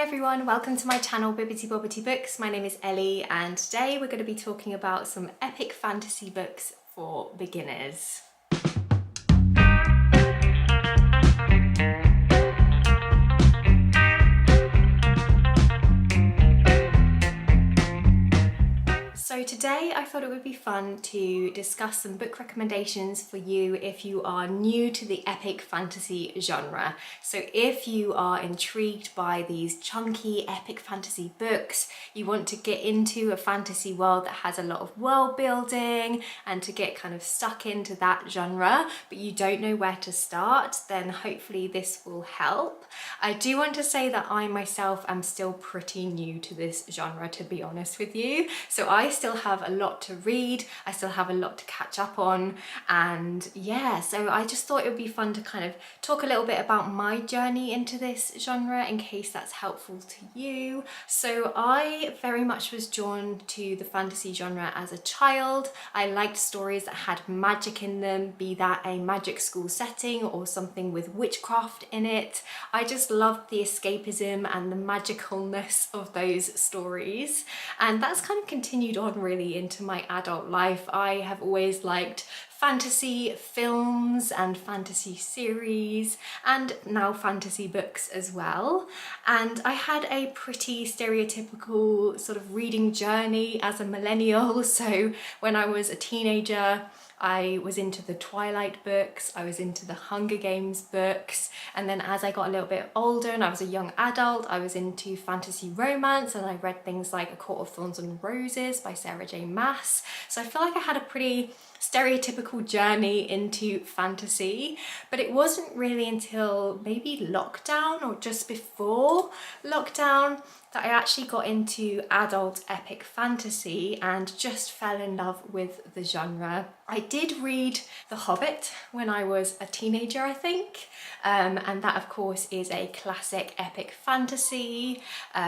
everyone, welcome to my channel Bibbity Bobbity Books. My name is Ellie and today we're going to be talking about some epic fantasy books for beginners. So today I thought it would be fun to discuss some book recommendations for you if you are new to the epic fantasy genre. So if you are intrigued by these chunky epic fantasy books, you want to get into a fantasy world that has a lot of world building and to get kind of stuck into that genre, but you don't know where to start, then hopefully this will help. I do want to say that I myself am still pretty new to this genre, to be honest with you. So I still have a lot to read, I still have a lot to catch up on, and yeah, so I just thought it would be fun to kind of talk a little bit about my journey into this genre in case that's helpful to you. So I very much was drawn to the fantasy genre as a child. I liked stories that had magic in them, be that a magic school setting or something with witchcraft in it. I just loved the escapism and the magicalness of those stories, and that's kind of continued on really into my adult life. I have always liked fantasy films and fantasy series and now fantasy books as well, and I had a pretty stereotypical sort of reading journey as a millennial. So when I was a teenager I was into the Twilight books, I was into the Hunger Games books, and then as I got a little bit older and I was a young adult, I was into fantasy romance and I read things like A Court of Thorns and Roses by Sarah J Maas. So I feel like I had a pretty stereotypical journey into fantasy, but it wasn't really until maybe lockdown or just before lockdown that I actually got into adult epic fantasy and just fell in love with the genre. I did read The Hobbit when I was a teenager, I think, and that of course is a classic epic fantasy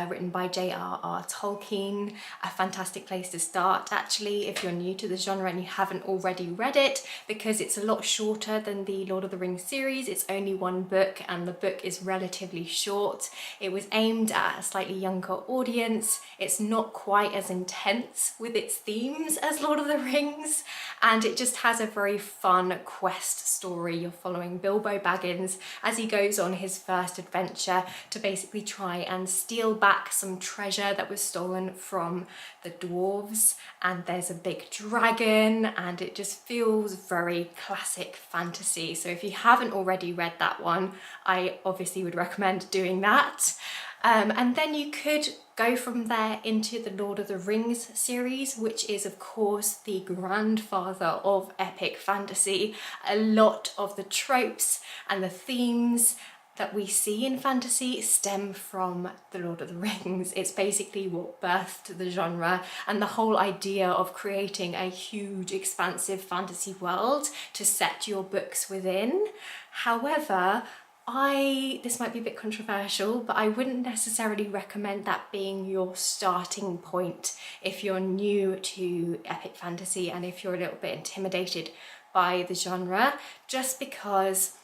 written by J.R.R. Tolkien. A fantastic place to start actually if you're new to the genre and you haven't already read it, because it's a lot shorter than the Lord of the Rings series. It's only one book and the book is relatively short. It was aimed at a slightly younger audience. It's not quite as intense with its themes as Lord of the Rings, and it just has a very fun quest story. You're following Bilbo Baggins as he goes on his first adventure to basically try and steal back some treasure that was stolen from the dwarves, and there's a big dragon and it just feels very classic fantasy. So if you haven't already read that one, I obviously would recommend doing that. And then you could go from there into the Lord of the Rings series, which is of course the grandfather of epic fantasy. A lot of the tropes and the themes that we see in fantasy stem from the Lord of the Rings. It's basically what birthed the genre, and the whole idea of creating a huge expansive fantasy world to set your books within. However, this might be a bit controversial, but I wouldn't necessarily recommend that being your starting point if you're new to epic fantasy and if you're a little bit intimidated by the genre, just because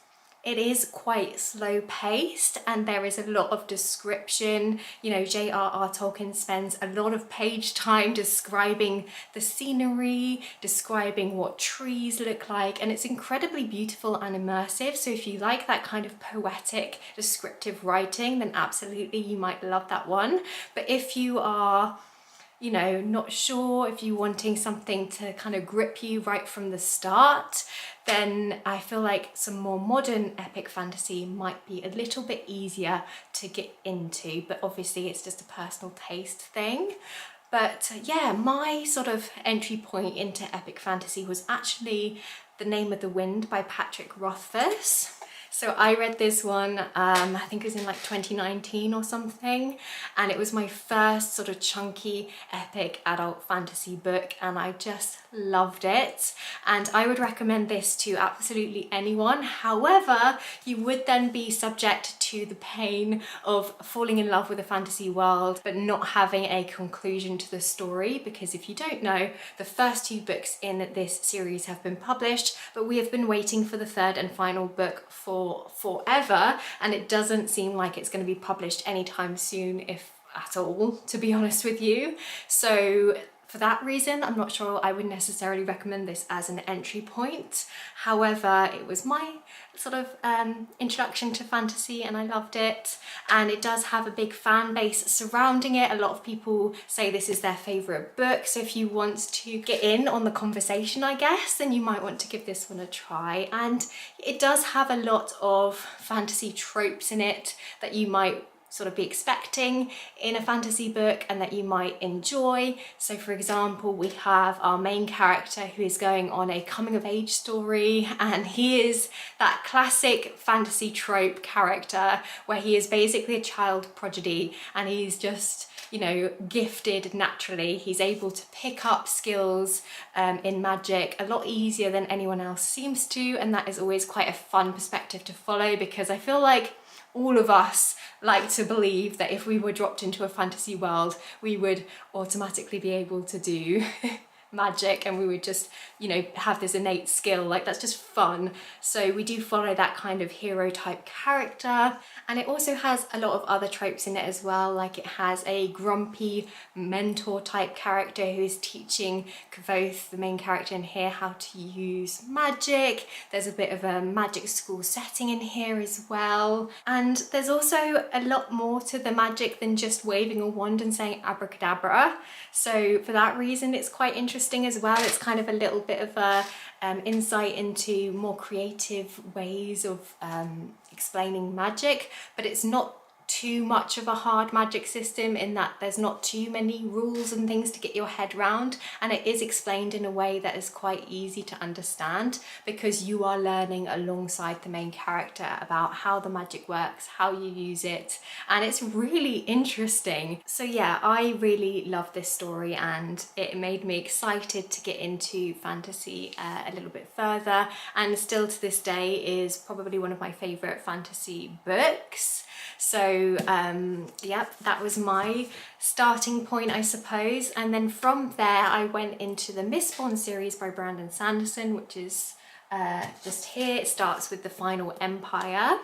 it is quite slow paced and there is a lot of description. You know, J.R.R. Tolkien spends a lot of page time describing the scenery, describing what trees look like, and it's incredibly beautiful and immersive. So if you like that kind of poetic, descriptive writing, then absolutely you might love that one. But if you are, you know, not sure, if you're wanting something to kind of grip you right from the start, then I feel like some more modern epic fantasy might be a little bit easier to get into, but obviously it's just a personal taste thing. But yeah, my sort of entry point into epic fantasy was actually The Name of the Wind by Patrick Rothfuss. So I read this one, I think it was in like 2019 or something, and it was my first sort of chunky epic adult fantasy book and I just loved it, and I would recommend this to absolutely anyone. However, you would then be subject to the pain of falling in love with a fantasy world but not having a conclusion to the story, because if you don't know, the first two books in this series have been published, but we have been waiting for the third and final book for for forever, and it doesn't seem like it's going to be published anytime soon, if at all, to be honest with you. So for that reason, I'm not sure I would necessarily recommend this as an entry point. However, it was my sort of introduction to fantasy and I loved it, and it does have a big fan base surrounding it. A lot of people say this is their favourite book, so if you want to get in on the conversation, I guess, then you might want to give this one a try. And it does have a lot of fantasy tropes in it that you might sort of be expecting in a fantasy book and that you might enjoy. So for example, we have our main character who is going on a coming of age story, and he is that classic fantasy trope character where he is basically a child prodigy and he's just, you know, gifted naturally. He's able to pick up skills in magic a lot easier than anyone else seems to, and that is always quite a fun perspective to follow, because I feel like all of us like to believe that if we were dropped into a fantasy world, we would automatically be able to do magic and we would just, you know, have this innate skill. Like, that's just fun. So we do follow that kind of hero type character, and it also has a lot of other tropes in it as well. Like, it has a grumpy mentor type character who is teaching Kvoth, the main character in here, how to use magic. There's a bit of a magic school setting in here as well, and there's also a lot more to the magic than just waving a wand and saying abracadabra. So for that reason, it's quite interesting as well. It's kind of a little bit of a insight into more creative ways of explaining magic, but it's not too much of a hard magic system in that there's not too many rules and things to get your head round, and it is explained in a way that is quite easy to understand because you are learning alongside the main character about how the magic works, how you use it, and it's really interesting. So yeah, I really love this story and it made me excited to get into fantasy a little bit further, and still to this day is probably one of my favourite fantasy books. So yeah, that was my starting point, I suppose. And then from there I went into the Mistborn series by Brandon Sanderson, which is just here. It starts with the Final Empire.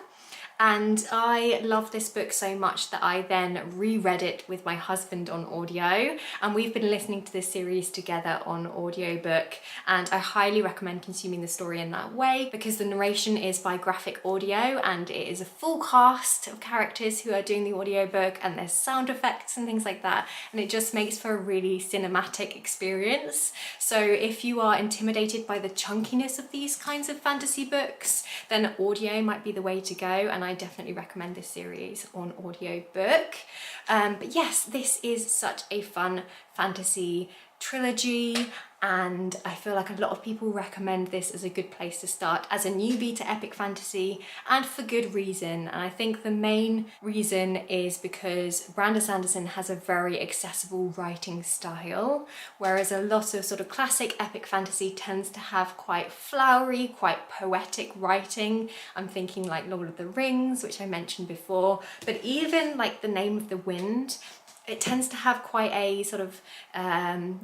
And I love this book so much that I then reread it with my husband on audio, and we've been listening to this series together on audiobook, and I highly recommend consuming the story in that way because the narration is by Graphic Audio and it is a full cast of characters who are doing the audiobook, and there's sound effects and things like that, and it just makes for a really cinematic experience. So if you are intimidated by the chunkiness of these kinds of fantasy books, then audio might be the way to go, and I definitely recommend this series on audiobook. But yes, this is such a fun fantasy trilogy, and I feel like a lot of people recommend this as a good place to start as a newbie to epic fantasy, and for good reason. And I think the main reason is because Brandon Sanderson has a very accessible writing style, whereas a lot of sort of classic epic fantasy tends to have quite flowery, quite poetic writing. I'm thinking like Lord of the Rings, which I mentioned before, but even like The Name of the Wind, it tends to have quite a sort of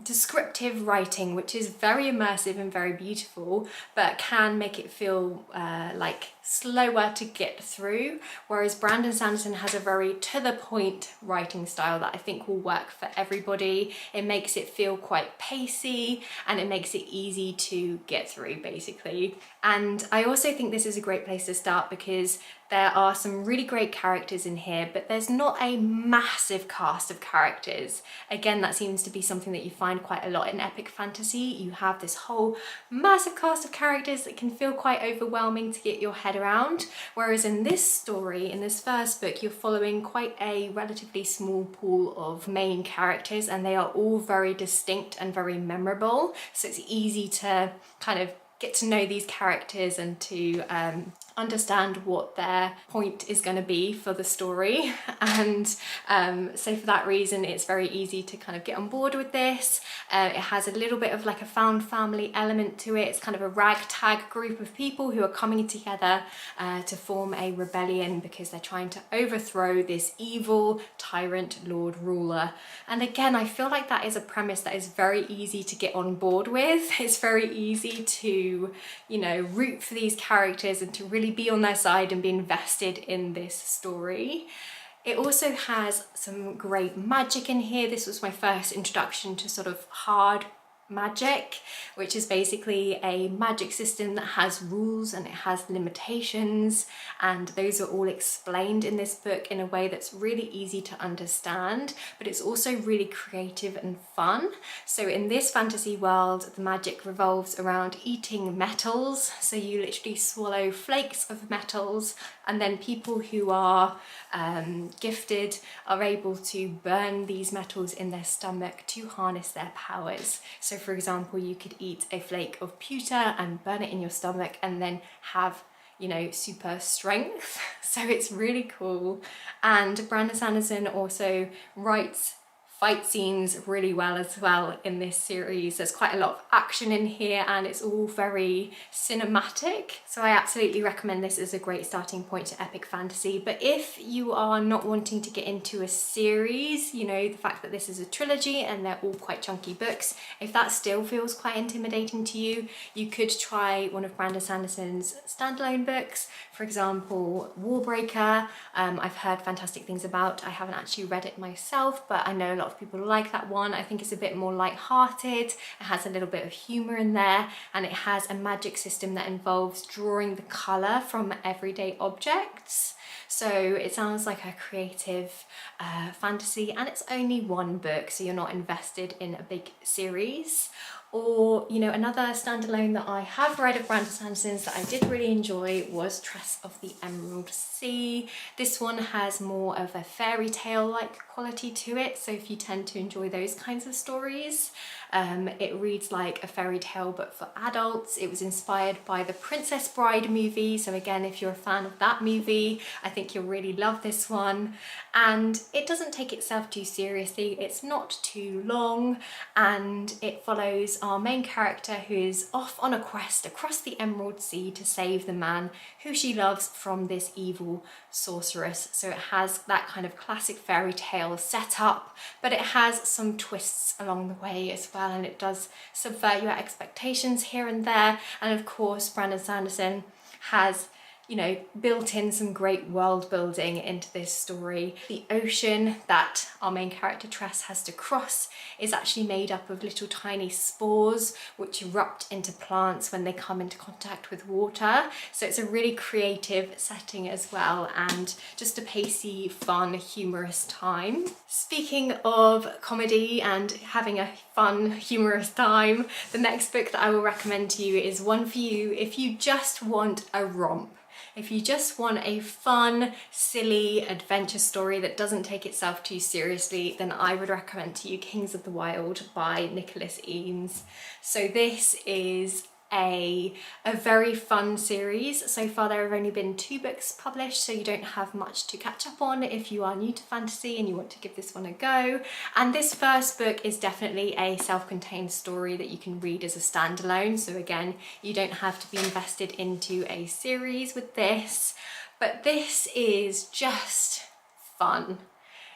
descriptive writing, which is very immersive and very beautiful, but can make it feel like slower to get through. Whereas Brandon Sanderson has a very to the point writing style that I think will work for everybody. It makes it feel quite pacey and it makes it easy to get through, basically. And I also think this is a great place to start because there are some really great characters in here, but there's not a massive cast of characters. Again, that seems to be something that you find quite a lot in epic fantasy. You have this whole massive cast of characters that can feel quite overwhelming to get your head around. Whereas in this story, in this first book, you're following quite a relatively small pool of main characters, and they are all very distinct and very memorable. So it's easy to kind of get to know these characters and to understand what their point is going to be for the story. And so for that reason, it's very easy to kind of get on board with this. It has a little bit of like a found family element to it. It's kind of a ragtag group of people who are coming together to form a rebellion because they're trying to overthrow this evil tyrant lord ruler. And again, I feel like that is a premise that is very easy to get on board with. It's very easy to, you know, root for these characters and to really really be on their side and be invested in this story. It also has some great magic in here. This was my first introduction to sort of hard magic, which is basically a magic system that has rules and it has limitations, and those are all explained in this book in a way that's really easy to understand, but it's also really creative and fun. So in this fantasy world, the magic revolves around eating metals, so you literally swallow flakes of metals, and then people who are gifted are able to burn these metals in their stomach to harness their powers. So for example, you could eat a flake of pewter and burn it in your stomach and then have, you know, super strength. So it's really cool. And Brandon Sanderson also writes fight scenes really well in this series. There's quite a lot of action in here and it's all very cinematic. So I absolutely recommend this as a great starting point to epic fantasy. But if you are not wanting to get into a series, you know, the fact that this is a trilogy and they're all quite chunky books, if that still feels quite intimidating to you, you could try one of Brandon Sanderson's standalone books. For example, Warbreaker, I've heard fantastic things about. I haven't actually read it myself, but I know a lot of people like that one. I think it's a bit more light-hearted, it has a little bit of humour in there, and it has a magic system that involves drawing the colour from everyday objects. So it sounds like a creative fantasy, and it's only one book, so you're not invested in a big series. Or, you know, another standalone that I have read of Brandon Sanderson's that I did really enjoy was Tress of the Emerald Sea. This one has more of a fairy tale-like quality to it, so if you tend to enjoy those kinds of stories, it reads like a fairy tale but for adults. It was inspired by the Princess Bride movie, so again, if you're a fan of that movie, I think you'll really love this one. And it doesn't take itself too seriously, it's not too long, and it follows our main character who is off on a quest across the Emerald Sea to save the man who she loves from this evil sorceress. So it has that kind of classic fairy tale setup, but it has some twists along the way as well, and it does subvert your expectations here and there. And of course, Brandon Sanderson has, you know, built in some great world building into this story. The ocean that our main character Tress has to cross is actually made up of little tiny spores which erupt into plants when they come into contact with water. So it's a really creative setting as well, and just a pacey, fun, humorous time. Speaking of comedy and having a fun, humorous time, the next book that I will recommend to you is one for you if you just want a romp. If you just want a fun, silly adventure story that doesn't take itself too seriously, then I would recommend to you Kings of the Wyld by Nicholas Eames. So this is a very fun series. So far there have only been 2 books published, so you don't have much to catch up on if you are new to fantasy and you want to give this one a go. And this first book is definitely a self-contained story that you can read as a standalone, so again, you don't have to be invested into a series with this, but this is just fun.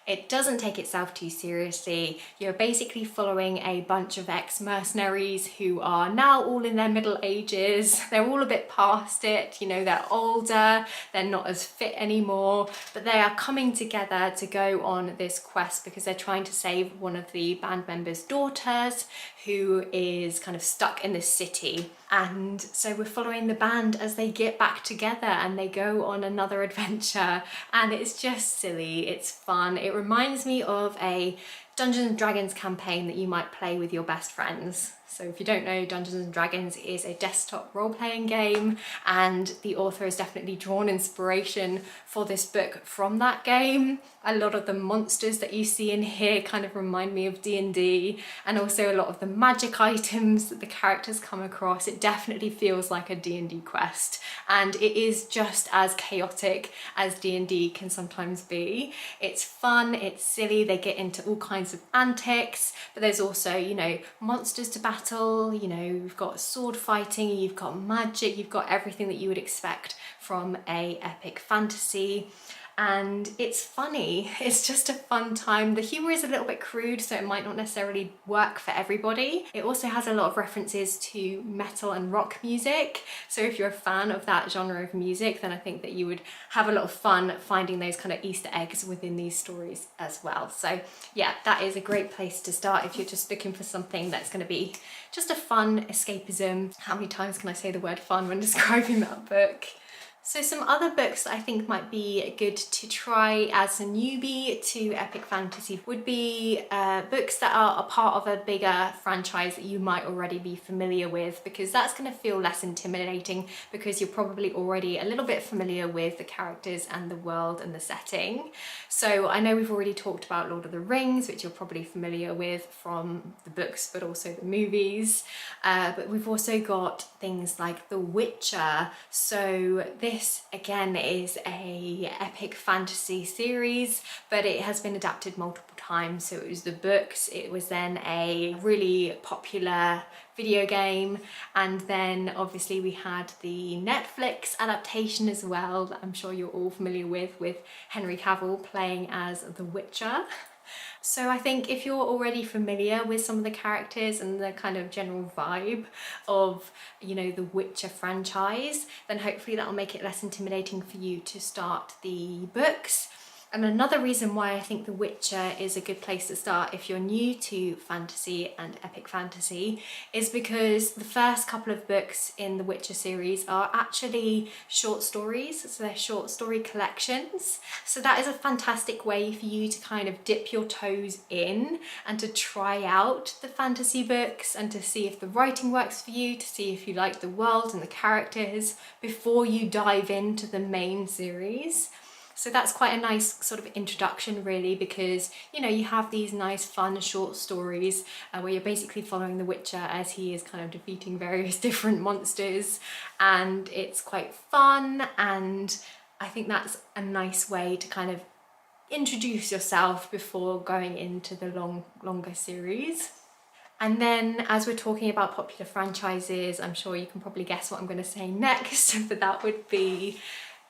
It doesn't take itself too seriously. You're basically following a bunch of ex-mercenaries who are now all in their middle ages. They're all a bit past it, you know, they're older, they're not as fit anymore, but they are coming together to go on this quest because they're trying to save one of the band members' daughters who is kind of stuck in the city. And so we're following the band as they get back together and they go on another adventure, and it's just silly, it's fun. It reminds me of a Dungeons and Dragons campaign that you might play with your best friends. So if you don't know, Dungeons and Dragons is a desktop role-playing game, and the author has definitely drawn inspiration for this book from that game. A lot of the monsters that you see in here kind of remind me of D&D, and also a lot of the magic items that the characters come across. It definitely feels like a D&D quest, and it is just as chaotic as D&D can sometimes be. It's fun, it's silly, they get into all kinds of antics, but there's also, you know, monsters to battle, you know, you've got sword fighting, you've got magic, you've got everything that you would expect from a epic fantasy. and it's funny. It's just a fun time. The humor is a little bit crude, so it might not necessarily work for everybody. It also has a lot of references to metal and rock music, so if you're a fan of that genre of music, then I think that you would have a lot of fun finding those kind of Easter eggs within these stories as well. So yeah, that is a great place to start if you're just looking for something that's going to be just a fun escapism. How many times can I say the word fun when describing that book? So some other books that I think might be good to try as a newbie to epic fantasy would be books that are a part of a bigger franchise that you might already be familiar with, because that's going to feel less intimidating because you're probably already a little bit familiar with the characters and the world and the setting. So I know we've already talked about Lord of the Rings, which you're probably familiar with from the books but also the movies, but we've also got things like The Witcher. So this again is a epic fantasy series, but it has been adapted multiple times. So it was the books, it was then a really popular video game, and then obviously we had the Netflix adaptation as well that I'm sure you're all familiar with Henry Cavill playing as the Witcher. So I think if you're already familiar with some of the characters and the kind of general vibe of, you know, the Witcher franchise, then hopefully that'll make it less intimidating for you to start the books. And another reason why I think The Witcher is a good place to start if you're new to fantasy and epic fantasy is because the first couple of books in the Witcher series are actually short stories, so they're short story collections. So that is a fantastic way for you to kind of dip your toes in and to try out the fantasy books and to see if the writing works for you, to see if you like the world and the characters before you dive into the main series. So that's quite a nice sort of introduction really, because you know you have these nice fun short stories where you're basically following the Witcher as he is kind of defeating various different monsters, and it's quite fun, and I think that's a nice way to kind of introduce yourself before going into the longer series. And then as we're talking about popular franchises, I'm sure you can probably guess what I'm going to say next, but that would be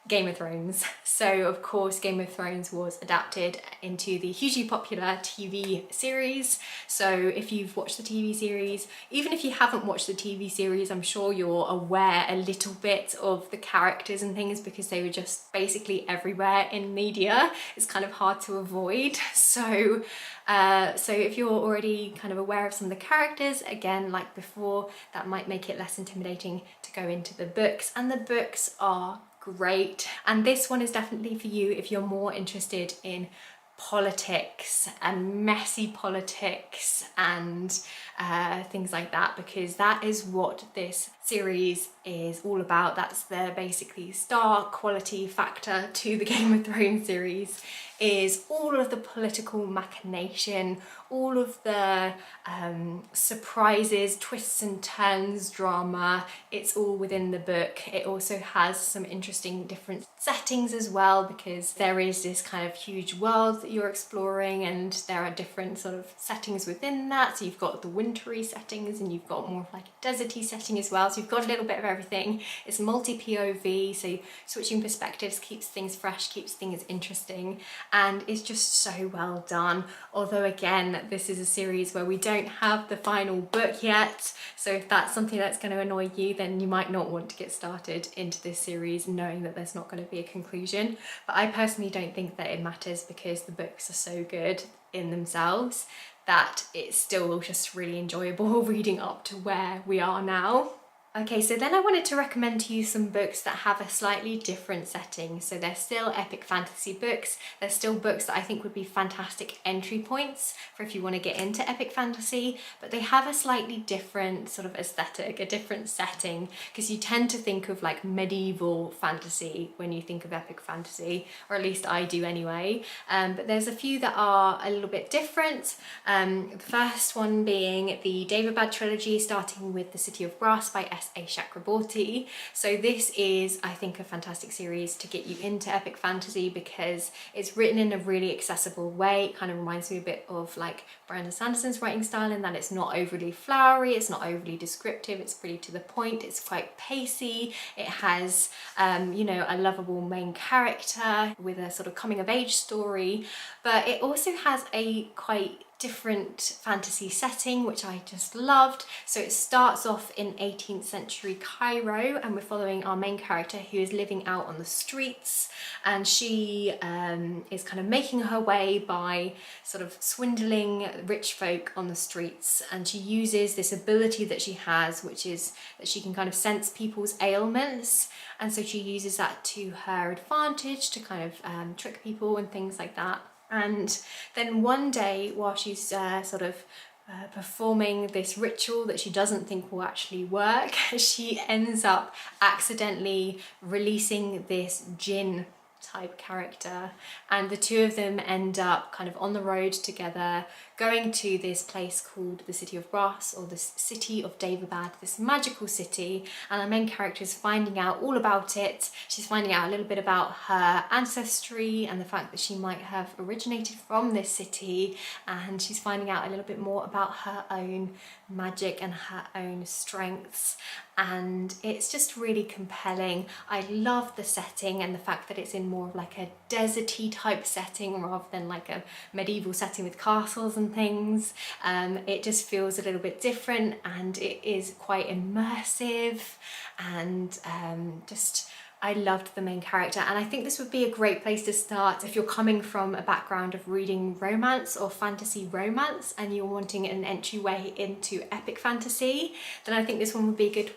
Game of Thrones. So of course Game of Thrones was adapted into the hugely popular TV series. So if you've watched the TV series, even if you haven't watched the TV series, I'm sure you're aware a little bit of the characters and things because they were just basically everywhere in media. It's kind of hard to avoid. So if you're already kind of aware of some of the characters, again, like before, that might make it less intimidating to go into the books. And the books are great, and this one is definitely for you if you're more interested in politics and messy politics and things like that, because that is what this series is all about. That's the basically star quality factor to the Game of Thrones series, is all of the political machination, all of the surprises, twists and turns, drama. It's all within the book. It also has some interesting different settings as well, because there is this kind of huge world that you're exploring and there are different sort of settings within that. So you've got the wintry settings and you've got more of like a deserty setting as well. So you've got a little bit of everything. It's multi-POV, so switching perspectives keeps things fresh, keeps things interesting, and it's just so well done. Although again, this is a series where we don't have the final book yet, so if that's something that's going to annoy you, then you might not want to get started into this series knowing that there's not going to be a conclusion. But I personally don't think that it matters, because the books are so good in themselves that it's still just really enjoyable reading up to where we are now. Okay, so then I wanted to recommend to you some books that have a slightly different setting. So they're still epic fantasy books. They're still books that I think would be fantastic entry points for if you want to get into epic fantasy, but they have a slightly different sort of aesthetic, a different setting, because you tend to think of like medieval fantasy when you think of epic fantasy, or at least I do anyway. But there's a few that are a little bit different. The first one being the David Bad trilogy, starting with The City of Brass by S. A. Chakraborty. So this is, I think, a fantastic series to get you into epic fantasy because it's written in a really accessible way. It kind of reminds me a bit of like Brandon Sanderson's writing style in that it's not overly flowery, it's not overly descriptive, it's pretty to the point, it's quite pacey. It has, you know, a lovable main character with a sort of coming of age story, but it also has a quite different fantasy setting, which I just loved. So it starts off in 18th century Cairo, and we're following our main character who is living out on the streets, and she is kind of making her way by sort of swindling rich folk on the streets, and she uses this ability that she has, which is that she can kind of sense people's ailments, and so she uses that to her advantage to kind of trick people and things like that. And then one day, while she's sort of performing this ritual that she doesn't think will actually work, she ends up accidentally releasing this jinn type character, and the two of them end up kind of on the road together, going to this place called the City of Brass, or the City of Daevabad, this magical city, and our main character is finding out all about it. She's finding out a little bit about her ancestry and the fact that she might have originated from this city, and she's finding out a little bit more about her own magic and her own strengths, and it's just really compelling. I love the setting and the fact that it's in more of like a deserty type setting rather than like a medieval setting with castles and things. It just feels a little bit different, and it is quite immersive, and I loved the main character, and I think this would be a great place to start if you're coming from a background of reading romance or fantasy romance and you're wanting an entryway into epic fantasy. Then I think this one would be a good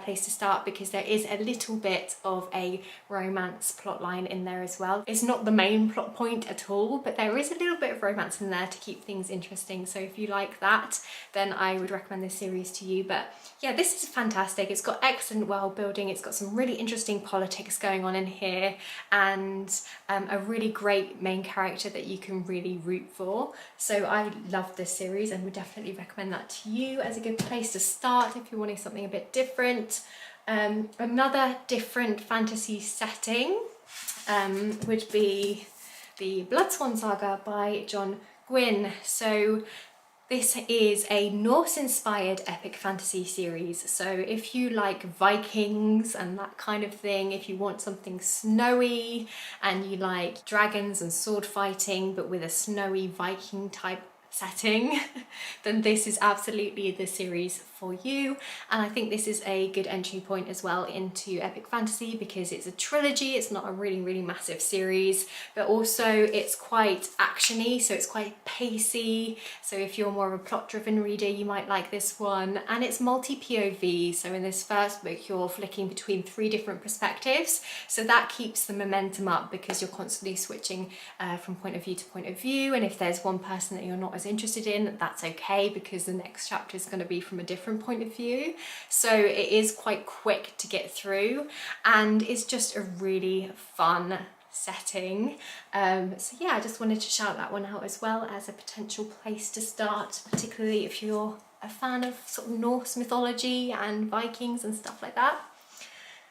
place to start, because there is a little bit of a romance plotline in there as well. It's not the main plot point at all, but there is a little bit of romance in there to keep things interesting. So if you like that, then I would recommend this series to you. But yeah, this is fantastic. It's got excellent world building, it's got some really interesting politics going on in here, and a really great main character that you can really root for. So I love this series and would definitely recommend that to you as a good place to start if you're wanting something a bit different. Another different fantasy setting would be the Bloodsworn Saga by John Gwynne. So this is a Norse-inspired epic fantasy series. So if you like Vikings and that kind of thing, if you want something snowy and you like dragons and sword fighting but with a snowy Viking type setting, then this is absolutely the series for you. And I think this is a good entry point as well into epic fantasy, because it's a trilogy, it's not a really massive series, but also it's quite actiony, so it's quite pacey. So if you're more of a plot driven reader, you might like this one. And it's multi-POV, so in this first book you're flicking between 3 different perspectives, so that keeps the momentum up because you're constantly switching from point of view to point of view. And if there's one person that you're not as interested in, that's okay, because the next chapter is going to be from a different point of view. So it is quite quick to get through, and it's just a really fun setting. So yeah, I just wanted to shout that one out as well as a potential place to start, particularly if you're a fan of sort of Norse mythology and Vikings and stuff like that.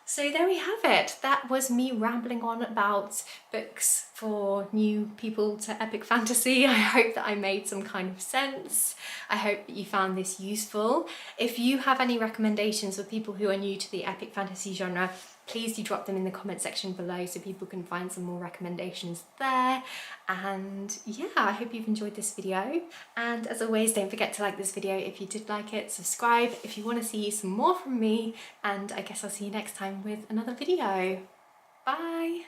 So there we have it. That was me rambling on about books for new people to epic fantasy. I hope that I made some kind of sense. I hope that you found this useful. If you have any recommendations for people who are new to the epic fantasy genre, please do drop them in the comment section below so people can find some more recommendations there. And yeah, I hope you've enjoyed this video. And as always, don't forget to like this video if you did like it, subscribe if you want to see some more from me, and I guess I'll see you next time with another video. Bye!